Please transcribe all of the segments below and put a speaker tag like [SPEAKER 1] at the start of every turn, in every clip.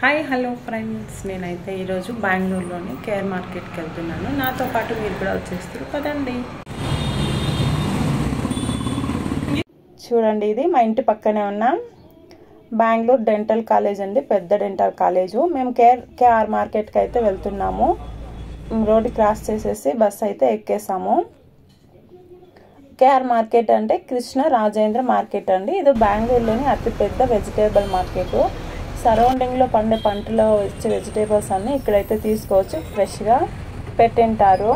[SPEAKER 1] Hi hello friends, నేనైతే ఈరోజు బెంగళూరులోని కేర్ మార్కెట్కి వెళ్తున్నాను. నాతో పాటు మీరు కూడా వచ్చేస్తారు కదండి. చూడండి, ఇది మా ఇంటి పక్కనే ఉన్న బెంగళూరు డెంటల్ కాలేజ్ అండి, పెద్ద డెంటల్ కాలేజు. మేము కేఆర్ మార్కెట్కి అయితే వెళ్తున్నాము. రోడ్డు క్రాస్ చేసేసి బస్ అయితే ఎక్కేసాము. కేఆర్ మార్కెట్ అంటే కృష్ణ రాజేంద్ర మార్కెట్ అండి. ఇది బెంగళూరులోని అతిపెద్ద వెజిటేబుల్ మార్కెట్. సరౌండింగ్లో పండే పంటలో వచ్చే వెజిటేబుల్స్ అన్నీ ఇక్కడైతే తీసుకోవచ్చు, ఫ్రెష్గా పెట్టింటారు.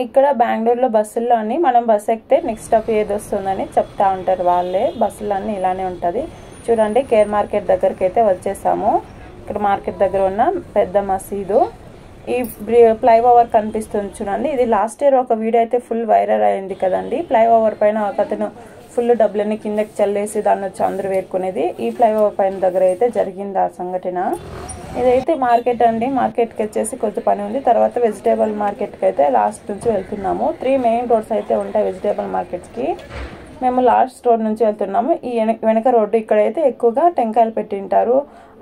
[SPEAKER 1] ఇక్కడ బెంగళూరులో బస్సుల్లో అన్ని మనం బస్సు ఎక్కితే నెక్స్ట్ స్టాప్ ఏది వస్తుందని చెప్తా ఉంటారు వాళ్ళే. బస్సులు అన్నీ ఇలానే ఉంటుంది. చూడండి, కేర్ మార్కెట్ దగ్గరికి అయితే వచ్చేసాము. ఇక్కడ మార్కెట్ దగ్గర ఉన్న పెద్ద మసీదు, ఈ ఫ్లైఓవర్ కనిపిస్తుంది చూడండి. ఇది లాస్ట్ ఇయర్ ఒక వీడియో అయితే ఫుల్ వైరల్ అయింది కదండి. ఫ్లైఓవర్ పైన ఒక అతను ఫుల్ డబ్బులని కిందకి చల్లేసి దాన్ని వచ్చి అందరూ వేరుకునేది ఈ ఫ్లైఓవర్ పైన దగ్గర అయితే జరిగింది ఆ సంఘటన. ఇదైతే మార్కెట్ అండి. మార్కెట్కి వచ్చేసి కొంచెం పని ఉంది. తర్వాత వెజిటేబుల్ మార్కెట్కి అయితే లాస్ట్ నుంచి వెళ్తున్నాము. 3 మెయిన్ రోడ్స్ అయితే ఉంటాయి వెజిటేబుల్ మార్కెట్స్కి. మేము లాస్ట్ రోడ్ నుంచి వెళ్తున్నాము. ఈ వెనక రోడ్డు ఇక్కడైతే ఎక్కువగా టెంకాయలు పెట్టింటారు,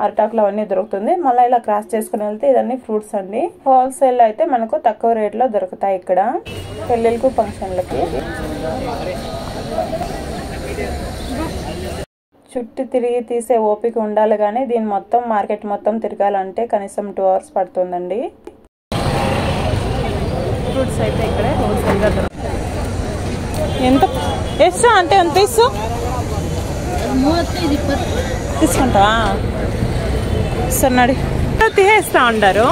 [SPEAKER 1] అరటాకులు అవన్నీ దొరుకుతుంది. మళ్ళీ ఇలా క్రాస్ చేసుకుని వెళ్తే ఇదన్నీ ఫ్రూట్స్ అండి. హోల్సేల్ అయితే మనకు తక్కువ రేట్లో దొరుకుతాయి ఇక్కడ పెళ్ళిళ్ళకు ఫంక్షన్లకి. చుట్టూ తిరిగి తీసే ఓపిక ఉండాలి, కానీ దీని మొత్తం మార్కెట్ మొత్తం తిరగాలంటే కనీసం 2 hours పడుతుందండి. ఫ్రూట్స్ అయితే ఇక్కడే హోల్సేల్గా దొరుకుతాయి. ఎంత ఎక్స్ట్రా అంటే ఎంత తీసుకుంటావా? సన్నడి తీసేస్తా ఉంటారు.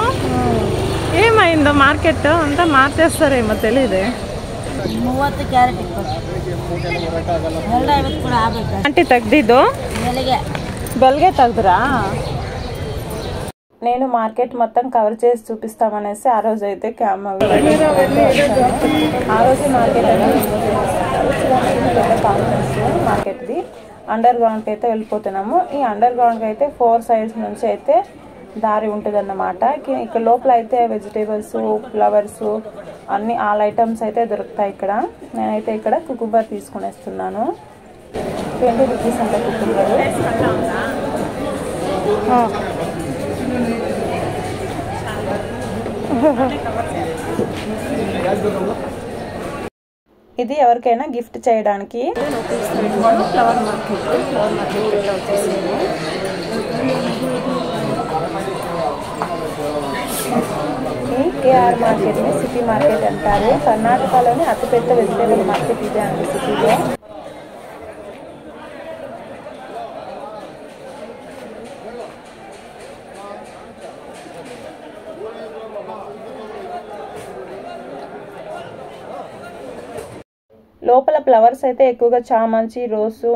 [SPEAKER 1] ఏమైందో మార్కెట్ అంతా మార్చేస్తారేమో తెలియదు. అంటే తగ్గిదో బెల్గే తగ్గురా. నేను మార్కెట్ మొత్తం కవర్ చేసి చూపిస్తామనేసి ఆ రోజు అయితే ఆ రోజు మార్కెట్ మార్కెట్ది అండర్ గ్రౌండ్కి అయితే వెళ్ళిపోతున్నాము. ఈ అండర్ గ్రౌండ్కి అయితే 4 sides నుంచి అయితే దారి ఉంటుంది అన్నమాట. ఇక్కడ లోపల అయితే వెజిటేబుల్స్, ఫ్లవర్స్ అన్ని ఆల్ ఐటమ్స్ అయితే దొరుకుతాయి ఇక్కడ. నేనైతే ఇక్కడ కుకుంబర్ తీసుకునేస్తున్నాను. 20 rupees అంటే కుకుంబర్. ఇది ఎవరికైనా గిఫ్ట్ చేయడానికి. ఫ్లవర్ మార్కెట్ వచ్చేసింది. ఈ కేఆర్ మార్కెట్ని సిటీ మార్కెట్ అంటారు. కర్ణాటకలోని అతిపెద్ద వెజిటేబుల్ మార్కెట్ ఇదే అండి సిటీలో. లోపల ఫ్లవర్స్ అయితే ఎక్కువగా చామంతి, రోసు,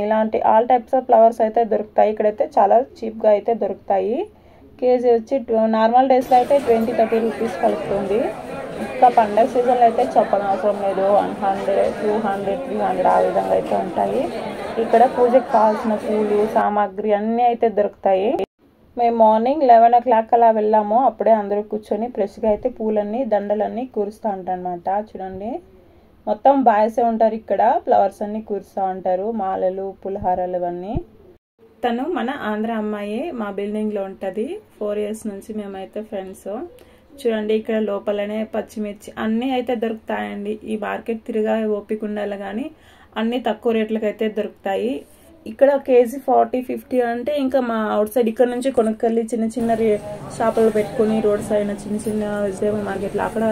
[SPEAKER 1] ఇలాంటి ఆల్ టైప్స్ ఆఫ్ ఫ్లవర్స్ అయితే దొరుకుతాయి. ఇక్కడైతే చాలా చీప్గా అయితే దొరుకుతాయి. కేజీ వచ్చి నార్మల్ డేస్లో అయితే 20-30 rupees కలుపుతుంది. ఇంకా పండగ సీజన్లో అయితే చెప్పడం అవసరం లేదు, 100, 200, 300 ఆ విధంగా అయితే ఉంటాయి. ఇక్కడ పూజకు కావాల్సిన పూలు, సామాగ్రి అన్నీ అయితే దొరుకుతాయి. మేము మార్నింగ్ 11 o'clock అలా వెళ్ళాము. అప్పుడే అందరూ కూర్చొని ఫ్రెష్గా అయితే పూలన్నీ, దండలన్నీ కూరుస్తూ ఉంటారనమాట. చూడండి, మొత్తం బాయ్సే ఉంటారు ఇక్కడ. ఫ్లవర్స్ అన్నీ కూరుస్తూ ఉంటారు, మాలలు, పులిహారాలు ఇవన్నీ. తను మన ఆంధ్ర అమ్మాయి, మా బిల్డింగ్లో ఉంటుంది. 4 years నుంచి మేమైతే ఫ్రెండ్స్. చూడండి, ఇక్కడ లోపలనే పచ్చిమిర్చి అన్నీ అయితే దొరుకుతాయండి. ఈ మార్కెట్ తిరిగా ఓపిక ఉండాలి, కానీ అన్నీ తక్కువ రేట్లకు అయితే దొరుకుతాయి. ఇక్కడ కేజీ 40-50 అంటే ఇంకా మా అవుట్ సైడ్ ఇక్కడ నుంచి కొనుక్కెళ్ళి చిన్న చిన్న షాపులు పెట్టుకుని రోడ్ సైడ్ చిన్న చిన్న వెజిటేబుల్ మార్కెట్లో అక్కడ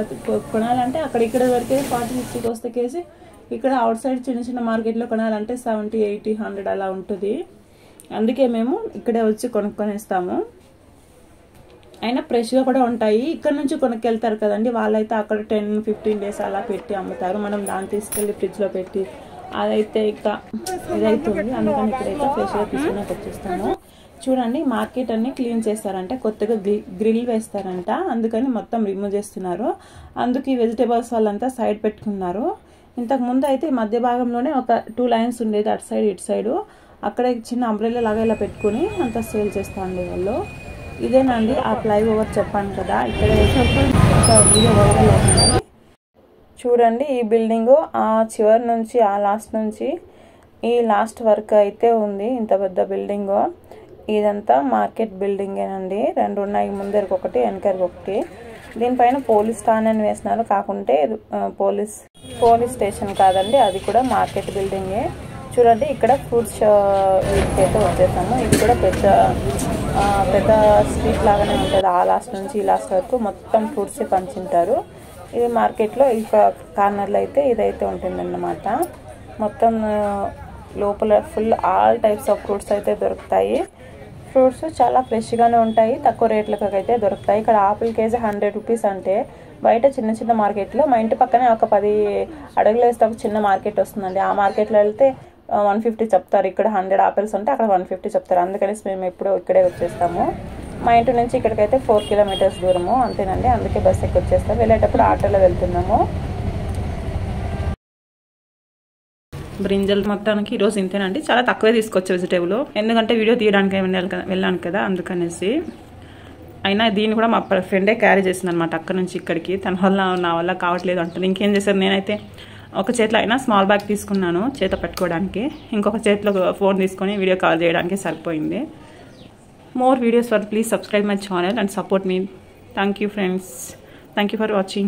[SPEAKER 1] కొనాలంటే అక్కడ ఇక్కడ వరకే 40-50కి వస్తే కేజీ. ఇక్కడ అవుట్ సైడ్ చిన్న చిన్న మార్కెట్లో కొనాలంటే 70, 80, 100 అలా ఉంటుంది. అందుకే మేము ఇక్కడే వచ్చి కొనుక్కొనేస్తాము. అయినా ఫ్రెష్గా కూడా ఉంటాయి. ఇక్కడ నుంచి కొనుక్కెళ్తారు కదండి, వాళ్ళైతే అక్కడ 10-15 days అలా పెట్టి అమ్ముతారు. మనం దాన్ని తీసుకెళ్ళి ఫ్రిడ్జ్లో పెట్టి అదైతే ఇక ఇదైతుంది. అందుకని ఇక్కడైతే ఫ్రెష్గా తీసుకుని వచ్చేస్తాము. చూడండి, మార్కెట్ అన్ని క్లీన్ చేస్తారంట, కొత్తగా గ్రిల్ వేస్తారంట. అందుకని మొత్తం రిమూవ్ చేస్తున్నారు. అందుకు ఈ వెజిటేబుల్స్ వాళ్ళంతా సైడ్ పెట్టుకున్నారు. ఇంతకుముందు అయితే మధ్య భాగంలోనే ఒక 2 lines ఉండేది, అటు సైడ్ ఇటు సైడు. అక్కడ చిన్న అంబ్రెల్లా లాగా ఇలా పెట్టుకుని అంతా సేల్ చేస్తూ ఉండే వాళ్ళు. ఇదేనండి ఆ ఫ్లైఓవర్ చెప్పాను కదా, ఇక్కడ వీడియో వైరల్ అవుతుంది. చూడండి ఈ బిల్డింగు ఆ చివరి నుంచి ఆ లాస్ట్ నుంచి ఈ లాస్ట్ వరకు అయితే ఉంది. ఇంత పెద్ద బిల్డింగు. ఇదంతా మార్కెట్ బిల్డింగేనండి. 2 ఉన్నాయి, ముందరికి ఒకటి వెనకరికి ఒకటి. దీనిపైన పోలీస్ స్టాండ్ అని వేసినారు, కాకుంటే పోలీస్ స్టేషన్ కాదండి, అది కూడా మార్కెట్ బిల్డింగే. చూడండి ఇక్కడ ఫ్రూట్స్ అయితే వచ్చేసాము. ఇది కూడా పెద్ద స్ట్రీట్ లాగానే ఉంటుంది. ఆ లాస్ట్ నుంచి ఈ లాస్ట్ వరకు మొత్తం ఫ్రూట్స్ పంచుంటారు. ఇది మార్కెట్లో ఈ కార్నర్లో అయితే ఇదైతే ఉంటుందన్నమాట. మొత్తం లోపల full all types of fruits అయితే దొరుకుతాయి. ఫ్రూట్స్ చాలా ఫ్రెష్గానే ఉంటాయి, తక్కువ రేట్లకు అయితే దొరుకుతాయి. ఇక్కడ ఆపిల్ కేజీ 100 రూపీస్ అంటే బయట చిన్న మార్కెట్లో మా ఇంటి పక్కనే ఒక 10 అడుగులు వేస్తే ఒక చిన్న మార్కెట్ వస్తుందండి. ఆ మార్కెట్లో వెళ్తే 150 చెప్తారు. ఇక్కడ 100 ఆపిల్స్ ఉంటే అక్కడ 150 చెప్తారు. అందుకనేసి మేము ఎప్పుడూ ఇక్కడే వచ్చేస్తాము. మా ఇంటి నుంచి ఇక్కడికైతే 4 కిలోమీటర్స్ దూరము అంతేనండి. అందుకే బస్ ఎక్కి వచ్చేస్తాం. వెళ్ళేటప్పుడు ఆటోలో వెళ్తున్నాము. బ్రింజల్ మొత్తానికి ఈరోజు ఇంతేనండి. చాలా తక్కువే తీసుకొచ్చే వెజిటేబుల్, ఎందుకంటే వీడియో తీయడానికి వెళ్ళాను కదా అందుకనేసి. అయినా దీన్ని కూడా మా ఫ్రెండే క్యారీ చేసింది అనమాట అక్కడ నుంచి ఇక్కడికి. తన వల్ల నా వల్ల కావట్లేదు అంటుంది. ఇంకేం చేశారు, నేనైతే ఒక చేతిలో అయినా స్మాల్ బ్యాగ్ తీసుకున్నాను చేత పెట్టుకోవడానికి, ఇంకొక చేతిలో ఫోన్ తీసుకొని వీడియో కాల్ చేయడానికి సరిపోయింది. More videos for please subscribe my channel and support me. Thank you friends. Thank you for watching.